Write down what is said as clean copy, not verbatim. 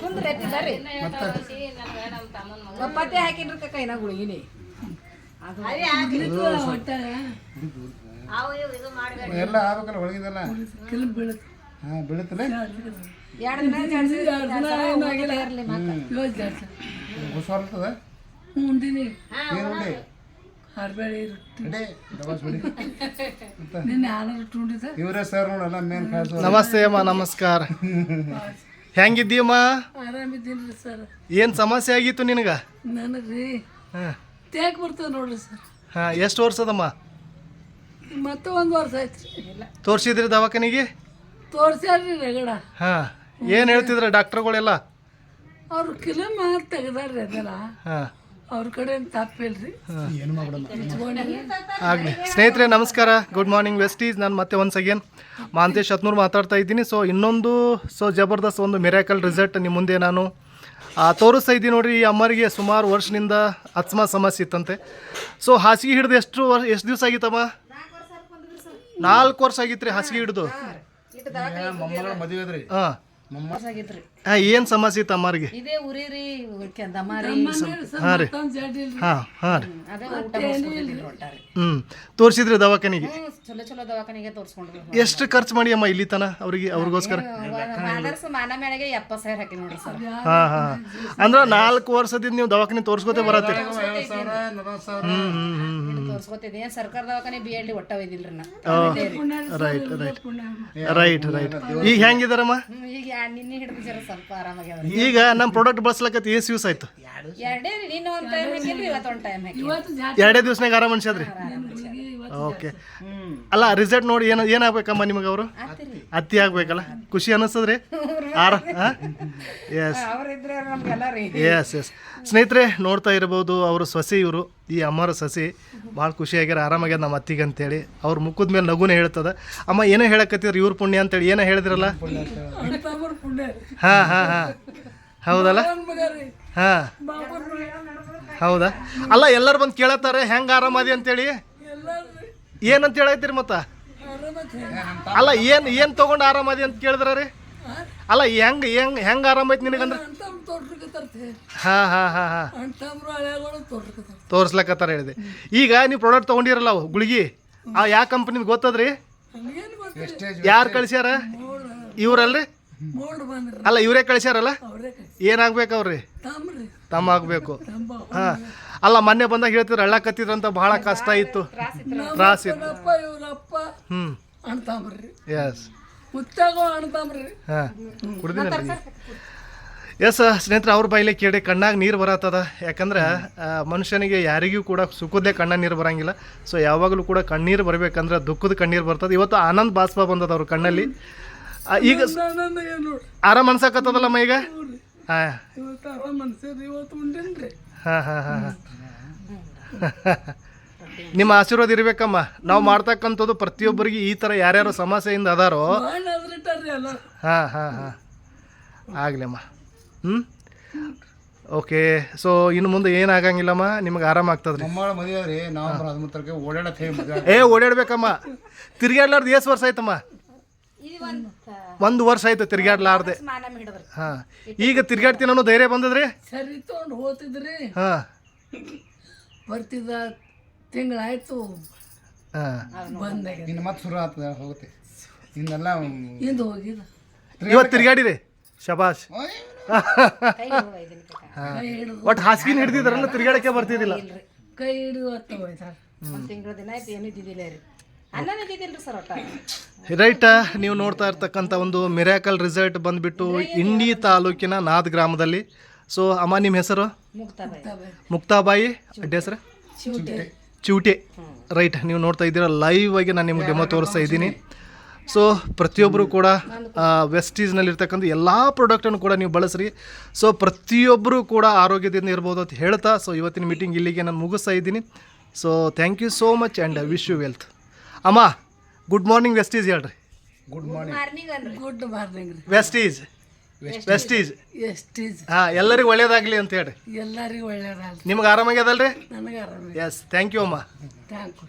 ಕುಂದ್ರೈತಿ ಬರ್ರಿ ಒಪ್ಪತ್ತೆ ಹಾಕಿನ್ರಿ ಕಕ್ಕ ಇನ್ನ ಗುಳಿಗಿನಿ ಎಲ್ಲ ಆಗ್ಬೇಕಲ್ಲ ಹೊಳಗಿದೆಲ್ಲ ಬೀಳುತ್ತಲ್ಲ ಹೊಸರ್ತದ ಇವರೇ ಸರ್ ನೋಡಲ್ಲ ಮೇನ್ ಕಾಸು. ನಮಸ್ತೆ ಅಮ್ಮ, ನಮಸ್ಕಾರ. ಹೆಂಗಿದ್ದೀಯಮ್ಮ? ಆರಾಮಿದ್ದೀನಿ ಸರ್. ಏನು ಸಮಸ್ಯೆ ಆಗಿತ್ತು ನಿನಗ? ನನಗ್ರಿ ತ್ಯಾಕ್ ಬರ್ತದೆ ನೋಡ್ರಿ ಸರ್. ಹಾಂ, ಎಷ್ಟು ವರ್ಷದಮ್ಮ? ಮತ್ತೆ 1 ವರ್ಷ ಆಯ್ತು ರೀ. ತೋರಿಸಿದ್ರಿ ದವಾಖಾನಿಗೆ? ತೋರ್ಸ್ಯಾರ್ರಿ ರಗಡ. ಹಾಂ, ಏನು ಹೇಳ್ತಿದ್ರ ಡಾಕ್ಟ್ರುಗಳೆಲ್ಲ? ಅವ್ರು ಕಿಲಮ್ ತೆಗ್ದಾರ್ರಿ ಅದೆಲ್ಲ. ಹಾಂ, ಅವ್ರ ಕಡೆ ತಪ್ಪಿಲ್ರಿ. ಆಗಲಿ. ಸ್ನೇಹಿತರೆ ನಮಸ್ಕಾರ, ಗುಡ್ ಮಾರ್ನಿಂಗ್ ವೆಸ್ಟೀಸ್. ನಾನು ಮತ್ತೆ ಒನ್ಸ್ ಅಗೇನ್ ಮಹಾಂತೇಶ್ ಹತ್ನೂರು ಮಾತಾಡ್ತಾ ಇದ್ದೀನಿ. ಇನ್ನೊಂದು ಜಬರ್ದಸ್ತ್ ಒಂದು ಮಿರಾಕಲ್ ರಿಸಲ್ಟ್ ನಿಮ್ಮ ಮುಂದೆ ನಾನು ತೋರಿಸ್ತಾ ಇದ್ದೀನಿ ನೋಡಿರಿ. ಈ ಅಮ್ಮರಿಗೆ ಸುಮಾರು ವರ್ಷದಿಂದ ಅಸ್ಮಾ ಸಮಸ್ಯೆ ಇತ್ತಂತೆ. ಹಾಸಿಗೆ ಹಿಡಿದು ಎಷ್ಟು ದಿವಸ ಆಗಿತ್ತಮ್ಮ? 4 ವರ್ಷ ಆಗಿತ್ತು ರೀ ಹಾಸಿಗೆ ಹಿಡಿದು. ಮೊಮ್ಮಗಳ ಮದುವೆ ಅದ್ರಿ. ಹಾಂ, ಏನು ಸಮಸ್ಯೆ ಇತ್ತು ಅಮ್ಮರಿಗೆ? ಇದೇ ಉರಿ ರೀ ದಮಾರಿ. ಹಾಂ ರೀ, ಹಾಂ ಹಾಂ ರೀ. ತೋರಿಸಿದ್ರಿ ದವಾಖಾನಿಗೆ? ಚಲೋ ಚಲೋ ದವಾಖಾನಿಗೆ ತೋರಿಸ್ಕೊಂಡ್ರು. ಎಷ್ಟು ಖರ್ಚು ಮಾಡಿ ಅಮ್ಮ ಇಲ್ಲಿ ತನ ಅವ್ರಿಗೋಸ್ಕರ? ಮಾನ ಮೇಳೆಗೆ 70,000 ಹಾಕಿ ನೋಡಿ ಸರ್. ಹಾಂ ಹಾಂ, ಅಂದ್ರೆ 4 ವರ್ಷದಿಂದ ನೀವು ದವಾಖಾನೆ ತೋರಿಸ್ಕೋತೆ ಬರತ್ತೀರಿ? ತೋರಿಸ್ಕೊತಿದ್ದೆ. ಸರ್ಕಾರ ದವಾಖಾನೆ BLD ಒಟ್ಟ ಒಯ್ದಿಲ್ರಿ ನಾ. Right right right right. ಈಗ ಹೆಂಗಿದಾರಮ್ಮ? ಈಗ ನಿನ್ನೆ ಹಿಡಿದು ಜರ ಸ್ವಲ್ಪ ಆರಾಮಾಗ್ಯಾವ. ಈಗ ನಮ್ಮ ಪ್ರಾಡಕ್ಟ್ ಬಳಸ್ಲಕತ್ತಿ ಎಷ್ಟು ಯೂಸ್ ಆಯ್ತು? ಎರಡೇ ರೀ. ನಿನ್ನ ಒಂದು ಟೈಮ್ ಹಾಕಿಲ್ರಿ, ಇವತ್ತೊಂದು ಟೈಮ್ ಹಾಕಿ. 2 ದಿವಸನಾಗ ಆರಾಮ ಅನ್ಸದ್ರಿ? ಓಕೆ. ಅಲ್ಲ, ರಿಸಲ್ಟ್ ನೋಡಿ ಏನಾಗ್ಬೇಕಮ್ಮ ನಿಮಗೆ? ಅವರು ಅತ್ತಿ ಆಗ್ಬೇಕಲ್ಲ, ಖುಷಿ ಅನ್ನಿಸ್ತದ್ರಿ? S S S. ಸ್ನೇಹಿತರೆ ನೋಡ್ತಾ ಇರ್ಬೋದು, ಅವರು ಸೊಸೆ, ಇವರು ಈ ಅಮ್ಮರ ಸೊಸೆ ಭಾಳ ಖುಷಿಯಾಗ್ಯಾರ, ಆರಾಮಾಗ್ಯದ ನಮ್ಮ ಅತ್ತಿಗೆ ಅಂತೇಳಿ. ಅವ್ರ ಮುಖದ ಮೇಲೆ ನಗುನೇ ಹೇಳ್ತದ. ಅಮ್ಮ ಏನೋ ಹೇಳಕತ್ತಿದ್ರು, ಇವ್ರ ಪುಣ್ಯ ಅಂತೇಳಿ ಏನೋ ಹೇಳಿದ್ರಲ್ಲ? ಹಾಂ ಹಾಂ ಹಾಂ, ಹೌದಲ್ಲ? ಹಾಂ, ಹೌದಾ? ಅಲ್ಲ, ಎಲ್ಲರೂ ಬಂದು ಕೇಳತ್ತಾರೆ ಹೆಂಗೆ ಆರಾಮದಿ ಅಂತೇಳಿ. ಏನಂತ ಹೇಳತ್ತೀರಿ ಮತ್ತೆ? ಅಲ್ಲ, ಏನು ತೊಗೊಂಡು ಆರಾಮದಿ ಅಂತ ಕೇಳಿದ್ರ ರೀ? ಅಲ್ಲ, ಹೆಂಗೆ ಆರಾಮೈತಿ ನಿನಗಂದ್ರೆ? ಹಾಂ ಹಾಂ ಹಾಂ ಹಾಂ, ತೋರ್ಸ್ಲಕತ್ತಾರ ಹೇಳಿದೆ. ಈಗ ನೀವು ಪ್ರಾಡಕ್ಟ್ ತೊಗೊಂಡಿರಲ್ಲ, ಅವು ಗುಳಿಗೆ, ಯಾವ ಕಂಪ್ನಿದು ಗೊತ್ತದ್ರಿ? ಯಾರು ಕಳಿಸ್ಯಾರ? ಇವ್ರಲ್ರಿ? ಅಲ್ಲ, ಇವರೇ ಕಳಿಸ್ಯಾರಲ್ಲ? ಏನಾಗ್ಬೇಕು ಅವ್ರಿ? ತಮ್ಮ ಆಗ್ಬೇಕು. ಹಾಂ, ಅಲ್ಲ, ಮೊನ್ನೆ ಬಂದಾಗ ಹೇಳ್ತಿದ್ರು ಅಳ್ಳಕತ್ತಿದ್ರಂತ, ಭಾಳ ಕಷ್ಟ ಇತ್ತು, ತ್ರಾಸ ಇತ್ತು. ಎಸ್, ಹಾಂ, ಕುಡ್ದಿನ. ಎಸ್ ಸ್ನೇಹಿತರೆ, ಅವ್ರ ಬಾಯಿಲೆ ಕೇಳಿ ಕಣ್ಣಾಗ ನೀರು ಬರತ್ತದ. ಯಾಕಂದ್ರೆ ಮನುಷ್ಯನಿಗೆ ಯಾರಿಗೂ ಕೂಡ ಸುಖದೇ ಕಣ್ಣ ನೀರು ಬರೋಂಗಿಲ್ಲ. ಯಾವಾಗಲೂ ಕೂಡ ಕಣ್ಣೀರು ಬರಬೇಕಂದ್ರೆ ದುಃಖದ ಕಣ್ಣೀರು ಬರ್ತದೆ. ಇವತ್ತು ಆನಂದ ಬಾಷ್ಪ ಬಂದದ ಅವ್ರ ಕಣ್ಣಲ್ಲಿ. ಈಗ ಆರಾಮ್ ಅನ್ಸಕತ್ತದಲ್ಲಮ್ಮ ಈಗ? ಹಾಂ ಹಾಂ ಹಾಂ ಹಾಂ ಹಾಂ. ನಿಮ್ಮ ಆಶೀರ್ವಾದ ಇರ್ಬೇಕಮ್ಮ. ನಾವು ಮಾಡ್ತಕ್ಕಂಥದ್ದು ಪ್ರತಿಯೊಬ್ಬರಿಗೆ ಈ ಥರ ಯಾರ್ಯಾರು ಸಮಸ್ಯೆಯಿಂದ ಅದಾರೋ. ಹಾಂ ಹಾಂ ಹಾಂ, ಆಗಲಮ್ಮ. ಓಕೆ. ಇನ್ನು ಮುಂದೆ ಏನಾಗಂಗಿಲ್ಲಮ್ಮ, ನಿಮ್ಗೆ ಆರಾಮ ಆಗ್ತದ್ರಿ. ಮೊಮ್ಮಗಳ ಮದುವೆ ರೀ, ನವೆಂಬರ್ 13 ಓಡಾಡತ್ತೆ. ಓಡಾಡ್ಬೇಕಮ್ಮ. ತಿರ್ಗಾಡ್ಲಾರ್ದು ಎಷ್ಟು ವರ್ಷ ಆಯ್ತಮ್ಮ? 1 ವರ್ಷ ಆಯ್ತು ತಿರ್ಗಾಡ್ಲಾರ್ದೆ. ಹಾಂ, ಈಗ ತಿರ್ಗಾಡ್ತೀನಿ ಅನ್ನೋ ಧೈರ್ಯ ಬಂದದ್ರಿ? ಸರಿ ತೊಗೊಂಡು ಹೋಗ್ತಿದ್ರಿ. ಹಾಂ, ಬರ್ತಿದ್ದ ತಿಂಗಳಾಯ್ತು. ಹಾಂ, ಬಂದಾಗ ಇನ್ನು ಮತ್ತೆ ಶುರು ಆಗ್ತದೆ, ಹೋಗುತ್ತೆ ಇನ್ನೆಲ್ಲ. ಇಂದು ಹೋಗಿದ ಇವತ್ತು ತಿರ್ಗಾಡಿರಿ, ಶಬಾಷ್. ಒಟ್ಟು ಹಾಸಿಗೆ ಹಿಡ್ದಿದ್ರಲ್ಲ, ತಿರ್ಗಾಡಕ್ಕೆ ಬರ್ತಿದ್ದಿಲ್ಲ. ಕೈ ಹಿಡಿದು ಹೋಗ್ತಾರೆ. ಒಂದು ತಿಂಗಳ ದಿನ ಆಯ್ತು, ಏನೂ ಇದ್ದಿದ್ದಿಲ್ಲ ರೀ. ಅನ್ನನೇ ಇದ್ದಿದ್ದಿಲ್ರಿ ಸರ್ ಒಟ್ಟ. ರೈಟ್, ನೀವು ನೋಡ್ತಾ ಇರ್ತಕ್ಕಂಥ ಒಂದು ಮಿರಾಕಲ್ ರಿಸಲ್ಟ್ ಬಂದುಬಿಟ್ಟು ಇಂಡಿ ತಾಲೂಕಿನ ನಾದ್ ಗ್ರಾಮದಲ್ಲಿ. ಅಮ್ಮ ನಿಮ್ಮ ಹೆಸರು? ಮುಕ್ತಾಬಾಯಿ. ಅಡ್ಡ ಹೆಸರು? ಚಿವಟೆ. ರೈಟ್, ನೀವು ನೋಡ್ತಾ ಇದ್ದೀರಾ, ಲೈವ್ ಆಗಿ ನಾನು ನಿಮ್ಗೆ ಡೆಮೋ ತೋರಿಸ್ತಾ ಇದ್ದೀನಿ. ಪ್ರತಿಯೊಬ್ಬರು ಕೂಡ ವೆಸ್ಟೀಸ್ನಲ್ಲಿರ್ತಕ್ಕಂಥ ಎಲ್ಲ ಪ್ರಾಡಕ್ಟನ್ನು ಕೂಡ ನೀವು ಬಳಸ್ರಿ. ಪ್ರತಿಯೊಬ್ಬರು ಕೂಡ ಆರೋಗ್ಯದಿಂದ ಇರ್ಬೋದು ಅಂತ ಹೇಳ್ತಾ ಇವತ್ತಿನ ಮೀಟಿಂಗ್ ಇಲ್ಲಿಗೆ ನಾನು ಮುಗಿಸ್ತಾ ಇದ್ದೀನಿ. Thank you so much and wish you wealth. ಅಮ್ಮ, ಗುಡ್ ಮಾರ್ನಿಂಗ್ ವೆಸ್ಟೀಸ್ ಹೇಳ್ರಿ. Good morning. ಗುಡ್ ಮಾರ್ನಿಂಗ್ ರೀ. ವೆಸ್ಟೀಸ್. ಹಾಂ, ಎಲ್ಲರಿಗೂ ಒಳ್ಳೇದಾಗಲಿ ಅಂತ ಹೇಳ್ರಿ. ಎಲ್ಲರಿಗೂ ಒಳ್ಳೇದಾಗಲಿ. ನಿಮ್ಗೆ ಆರಾಮಾಗ್ಯದಲ್ರಿ? ನನಗೆ ಆರಾಮ. ಎಸ್, ಥ್ಯಾಂಕ್ ಯು ಅಮ್ಮ. Thank you.